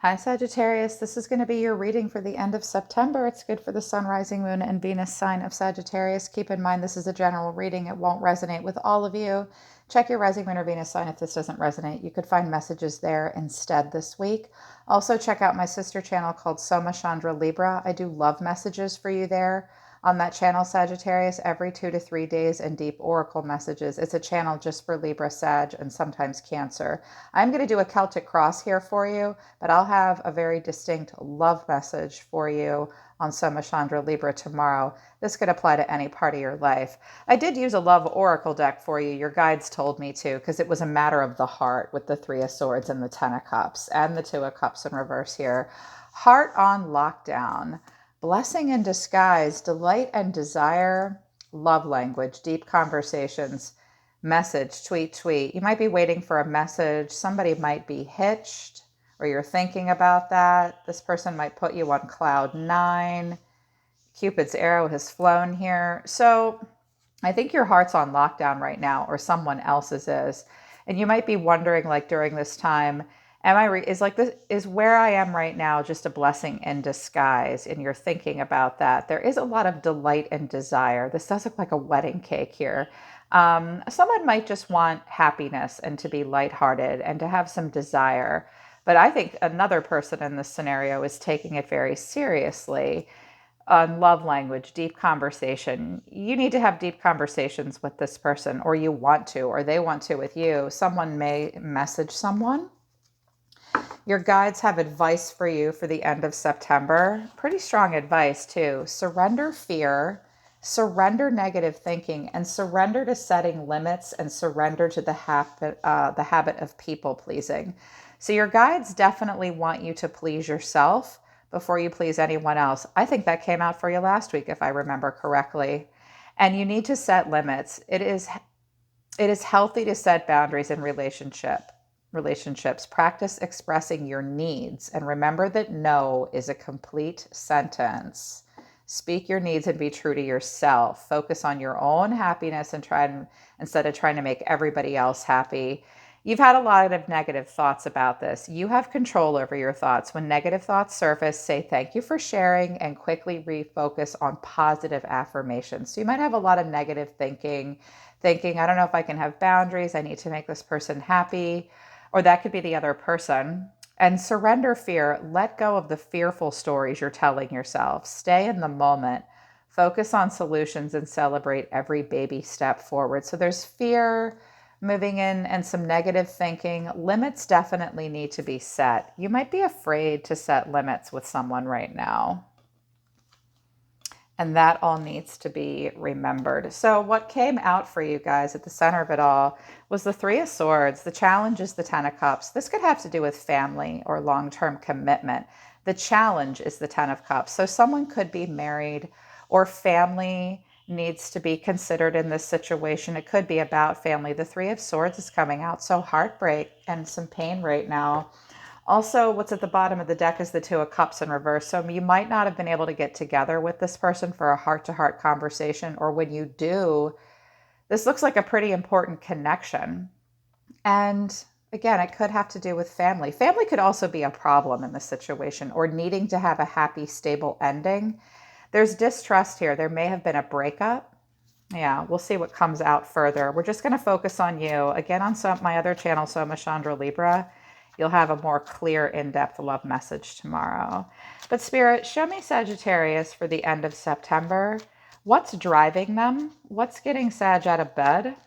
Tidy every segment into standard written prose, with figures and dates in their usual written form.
Hi, Sagittarius. This is going to be your reading for the end of September. It's good for the Sun, Rising, Moon, and Venus sign of Sagittarius. Keep in mind, this is a general reading. It won't resonate with all of you. Check your Rising, Moon, or Venus sign if this doesn't resonate. You could find messages there instead this week. Also, check out my sister channel called Soma, Chandra, Libra. I do love messages for you there on that channel, Sagittarius, every 2 to 3 days, and deep oracle messages. It's a channel just for Libra, Sag, and sometimes Cancer. I'm going to do a Celtic cross here for you, but I'll have a very distinct love message for you on Soma, Chandra, Libra tomorrow. This could apply to any part of your life. I did use a love oracle deck for you. Your guides told me to, because it was a matter of the heart with the Three of Swords and the Ten of Cups and the Two of Cups in reverse here. Heart on lockdown. Blessing in disguise, delight and desire, love language, deep conversations, message, tweet, tweet. You might be waiting for a message. Somebody might be hitched, or you're thinking about that. This person might put you on cloud nine. Cupid's arrow has flown here. So I think your heart's on lockdown right now, or someone else's is. And you might be wondering, like, during this time, is where I am right now just a blessing in disguise? And you're thinking about that. There is a lot of delight and desire. This does look like a wedding cake here. Someone might just want happiness and to be lighthearted and to have some desire. But I think another person in this scenario is taking it very seriously on love language, deep conversation. You need to have deep conversations with this person, or you want to, or they want to with you. Someone may message someone. Your guides have advice for you for the end of September. Pretty strong advice, too. Surrender fear, surrender negative thinking, and surrender to setting limits, and surrender to the habit of people pleasing. So your guides definitely want you to please yourself before you please anyone else. I think that came out for you last week, if I remember correctly. And you need to set limits. It is healthy to set boundaries in relationships. Practice expressing your needs, and remember that no is a complete sentence. Speak your needs and be true to yourself. Focus on your own happiness and instead of trying to make everybody else happy. You've had a lot of negative thoughts about this. You have control over your thoughts. When negative thoughts surface, say thank you for sharing and quickly refocus on positive affirmations. So you might have a lot of negative thinking, I don't know if I can have boundaries. I need to make this person happy. Or that could be the other person. And surrender fear. Let go of the fearful stories you're telling yourself. Stay in the moment. Focus on solutions and celebrate every baby step forward. So there's fear moving in and some negative thinking. Limits definitely need to be set. You might be afraid to set limits with someone right now. And that all needs to be remembered. So what came out for you guys at the center of it all was the Three of Swords. The challenge is the Ten of Cups. This could have to do with family or long-term commitment. The challenge is the Ten of Cups. So someone could be married, or family needs to be considered in this situation. It could be about family. The Three of Swords is coming out. So heartbreak and some pain right now. Also, what's at the bottom of the deck is the Two of Cups in reverse. So you might not have been able to get together with this person for a heart-to-heart conversation, or when you do, this looks like a pretty important connection. And again, it could have to do with family. Family could also be a problem in this situation, or needing to have a happy, stable ending. There's distrust here. There may have been a breakup. Yeah, we'll see what comes out further. We're just going to focus on you. Again, on my other channel, Soma, Chandra, Libra. You'll have a more clear, in-depth love message tomorrow. But Spirit, show me Sagittarius for the end of September. What's driving them? What's getting Sag out of bed?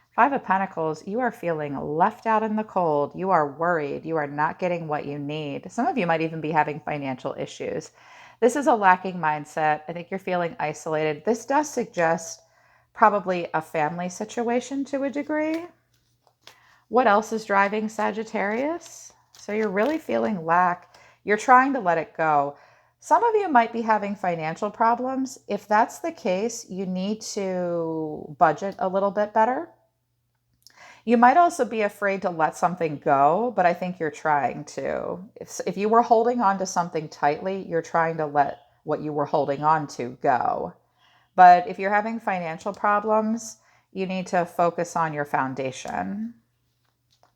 Five of Pentacles, you are feeling left out in the cold. You are worried. You are not getting what you need. Some of you might even be having financial issues. This is a lacking mindset. I think you're feeling isolated. This does suggest probably a family situation to a degree. What else is driving Sagittarius? So you're really feeling lack. You're trying to let it go. Some of you might be having financial problems. If that's the case, you need to budget a little bit better. You might also be afraid to let something go, but I think you're trying to. If you were holding on to something tightly, you're trying to let what you were holding on to go. But if you're having financial problems, you need to focus on your foundation.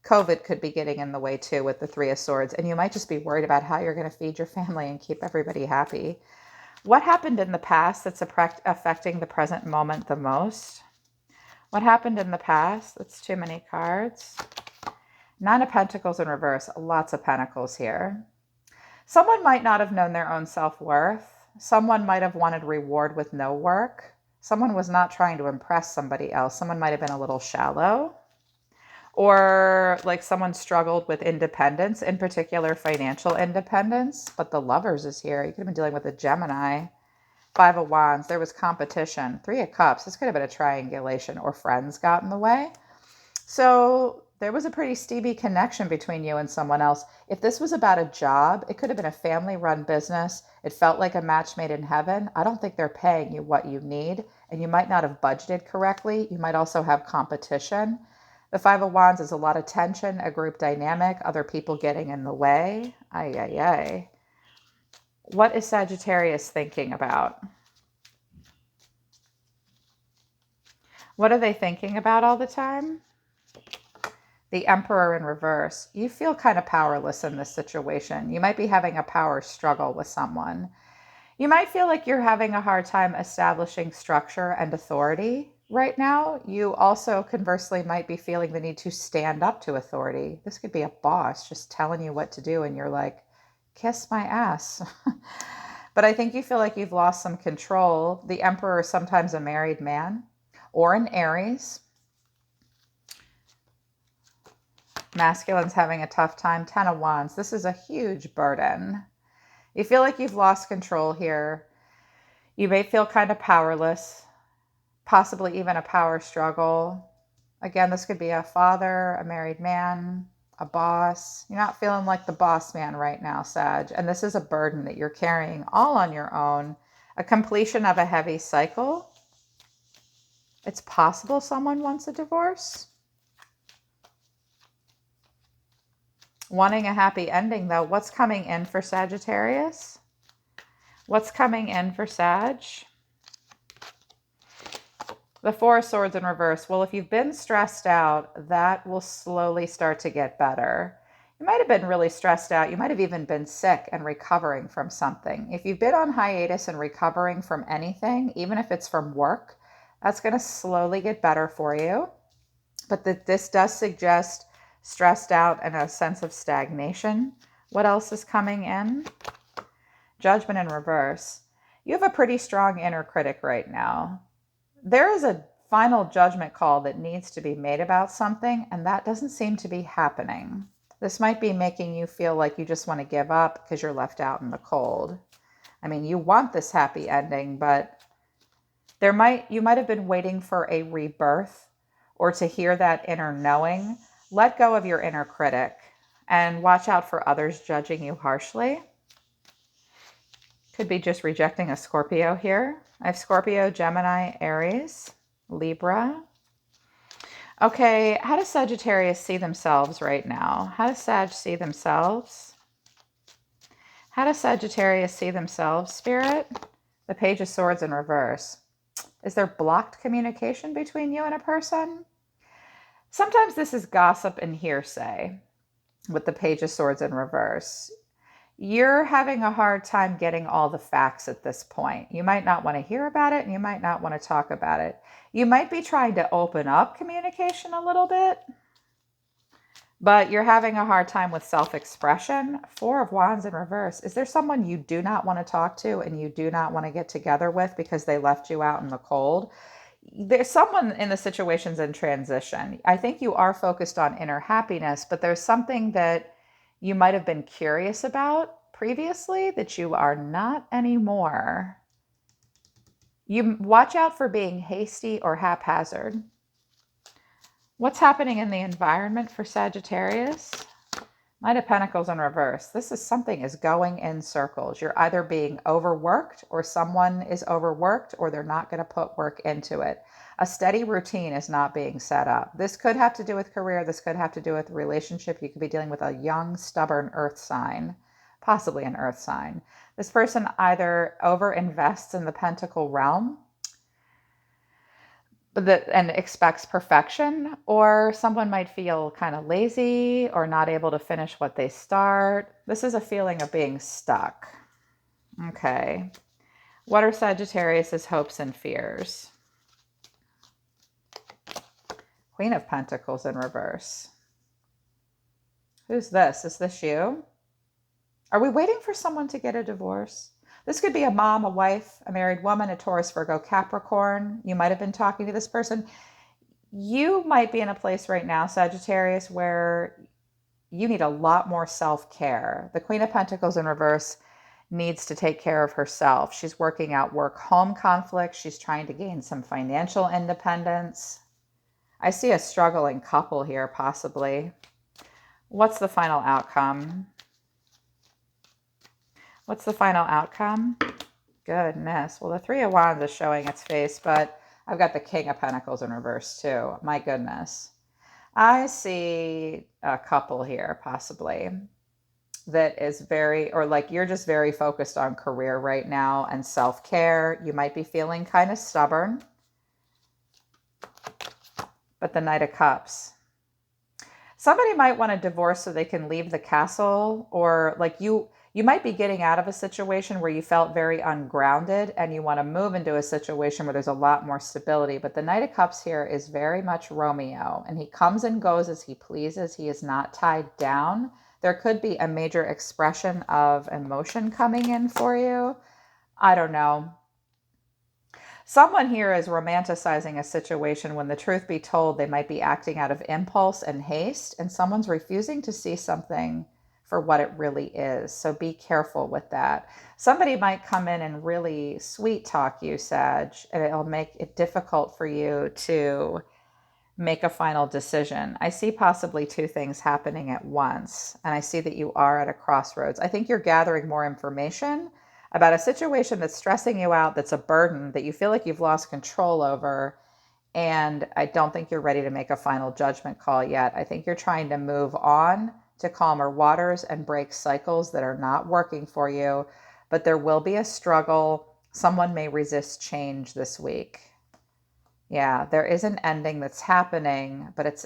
COVID could be getting in the way too with the Three of Swords, and you might just be worried about how you're going to feed your family and keep everybody happy. What happened in the past that's affecting the present moment the most? What happened in the past? That's too many cards. Nine of Pentacles in reverse. Lots of pentacles here. Someone might not have known their own self-worth. Someone might have wanted reward with no work. Someone was not trying to impress somebody else. Someone might have been a little shallow. Or like someone struggled with independence, in particular financial independence. But the Lovers is here. You could have been dealing with a Gemini. Five of Wands. There was competition. Three of Cups. This could have been a triangulation, or friends got in the way. So there was a pretty steamy connection between you and someone else. If this was about a job, it could have been a family-run business. It felt like a match made in heaven. I don't think they're paying you what you need, and you might not have budgeted correctly. You might also have competition. The Five of Wands is a lot of tension, a group dynamic, other people getting in the way. Ay, ay, ay. What is Sagittarius thinking about? What are they thinking about all the time? The Emperor in reverse. You feel kind of powerless in this situation. You might be having a power struggle with someone. You might feel like you're having a hard time establishing structure and authority right now. You also, conversely, might be feeling the need to stand up to authority. This could be a boss just telling you what to do, and you're like, kiss my ass. But I think you feel like you've lost some control. The Emperor is sometimes a married man or an Aries. Masculine's having a tough time. Ten of Wands. This is a huge burden. You feel like you've lost control here. You may feel kind of powerless, possibly even a power struggle. Again, this could be a father, a married man, a boss. You're not feeling like the boss man right now, Sag. And this is a burden that you're carrying all on your own. A completion of a heavy cycle. It's possible someone wants a divorce. Wanting a happy ending, though. What's coming in for Sagittarius? What's coming in for Sag? The Four of Swords in reverse. Well, if you've been stressed out, that will slowly start to get better. You might have been really stressed out. You might have even been sick and recovering from something. If you've been on hiatus and recovering from anything, even if it's from work, that's going to slowly get better for you. But this does suggest stressed out and a sense of stagnation. What else is coming in? Judgment in reverse. You have a pretty strong inner critic right now. There is a final judgment call that needs to be made about something, and that doesn't seem to be happening. This might be making you feel like you just want to give up because you're left out in the cold. I mean, you want this happy ending, but you might have been waiting for a rebirth or to hear that inner knowing. Let go of your inner critic and watch out for others judging you harshly. Could be just rejecting a Scorpio here. I have Scorpio, Gemini, Aries, Libra. Okay, how does Sagittarius see themselves right now? How does Sag see themselves? How does Sagittarius see themselves, Spirit? The Page of Swords in reverse. Is there blocked communication between you and a person? Sometimes this is gossip and hearsay with the Page of Swords in reverse. You're having a hard time getting all the facts at this point. You might not want to hear about it, and you might not want to talk about it. You might be trying to open up communication a little bit, but you're having a hard time with self-expression. Four of Wands in reverse. Is there someone you do not want to talk to and you do not want to get together with because they left you out in the cold? There's someone in the situation's in transition. I think you are focused on inner happiness, but there's something that you might have been curious about previously that you are not anymore. You watch out for being hasty or haphazard. What's happening in the environment for Sagittarius? Knight of Pentacles in reverse. This is something is going in circles. You're either being overworked or someone is overworked or they're not going to put work into it. A steady routine is not being set up. This could have to do with career. This could have to do with relationship. You could be dealing with a young, stubborn earth sign, possibly an earth sign. This person either over invests in the pentacle realm. and expects perfection, or someone might feel kind of lazy or not able to finish what they start. This is a feeling of being stuck. Okay. What are Sagittarius's hopes and fears? Queen of Pentacles in reverse. Who's this? Is this you? Are we waiting for someone to get a divorce? This could be a mom, a wife, a married woman, a Taurus, Virgo, Capricorn. You might have been talking to this person. You might be in a place right now, Sagittarius, where you need a lot more self-care. The Queen of Pentacles in reverse needs to take care of herself. She's working out work-home conflicts. She's trying to gain some financial independence. I see a struggling couple here, possibly. What's the final outcome? What's the final outcome? Goodness. Well, the Three of Wands is showing its face, but I've got the King of Pentacles in reverse too. My goodness. I see a couple here, possibly, that is very, or like you're just very focused on career right now and self-care. You might be feeling kind of stubborn. But the Knight of Cups. Somebody might want to divorce so they can leave the castle, or like you might be getting out of a situation where you felt very ungrounded and you want to move into a situation where there's a lot more stability. But the Knight of Cups here is very much Romeo, and he comes and goes as he pleases. He is not tied down. There could be a major expression of emotion coming in for you. I don't know. Someone here is romanticizing a situation when the truth be told, they might be acting out of impulse and haste, and someone's refusing to see something for what it really is. So be careful with that. Somebody might come in and really sweet talk you, Sag, and it'll make it difficult for you to make a final decision. I see possibly two things happening at once, and I see that you are at a crossroads. I think you're gathering more information about a situation that's stressing you out, that's a burden, that you feel like you've lost control over, and I don't think you're ready to make a final judgment call yet. I think you're trying to move on to calmer waters and break cycles that are not working for you, but there will be a struggle. Someone may resist change this week. Yeah, there is an ending that's happening, but it's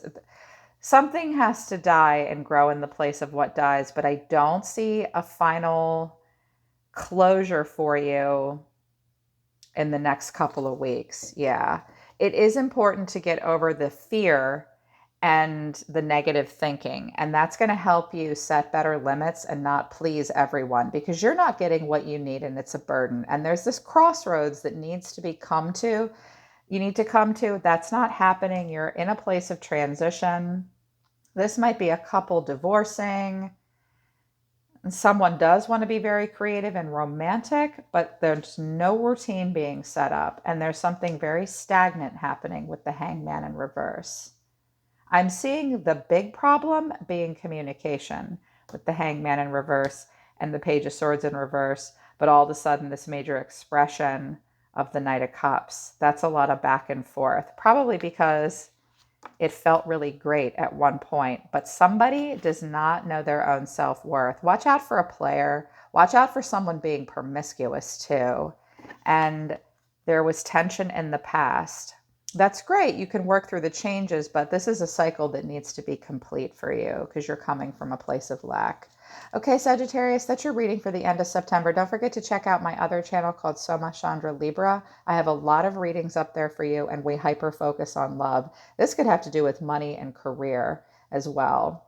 something has to die and grow in the place of what dies, but I don't see a final closure for you in the next couple of weeks. Yeah, it is important to get over the fear and the negative thinking, and that's going to help you set better limits and not please everyone, because you're not getting what you need and it's a burden. And there's this crossroads that needs to be come to. You need to come to. That's not happening. You're in a place of transition. This might be a couple divorcing. Someone does want to be very creative and romantic, but there's no routine being set up, and there's something very stagnant happening with the Hangman in reverse. I'm seeing the big problem being communication with the Hangman in reverse and the Page of Swords in reverse, but all of a sudden this major expression of the Knight of Cups. That's a lot of back and forth, probably because it felt really great at one point, but somebody does not know their own self-worth. Watch out for a player. Watch out for someone being promiscuous too. And there was tension in the past. That's great. You can work through the changes, but this is a cycle that needs to be complete for you because you're coming from a place of lack. Okay, Sagittarius, that's your reading for the end of September. Don't forget to check out my other channel called Soma, Chandra, Libra. I have a lot of readings up there for you, and we hyper focus on love. This could have to do with money and career as well.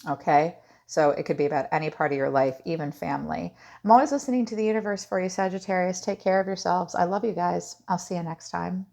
Okay, so it could be about any part of your life, even family. I'm always listening to the universe for you, Sagittarius. Take care of yourselves. I love you guys. I'll see you next time.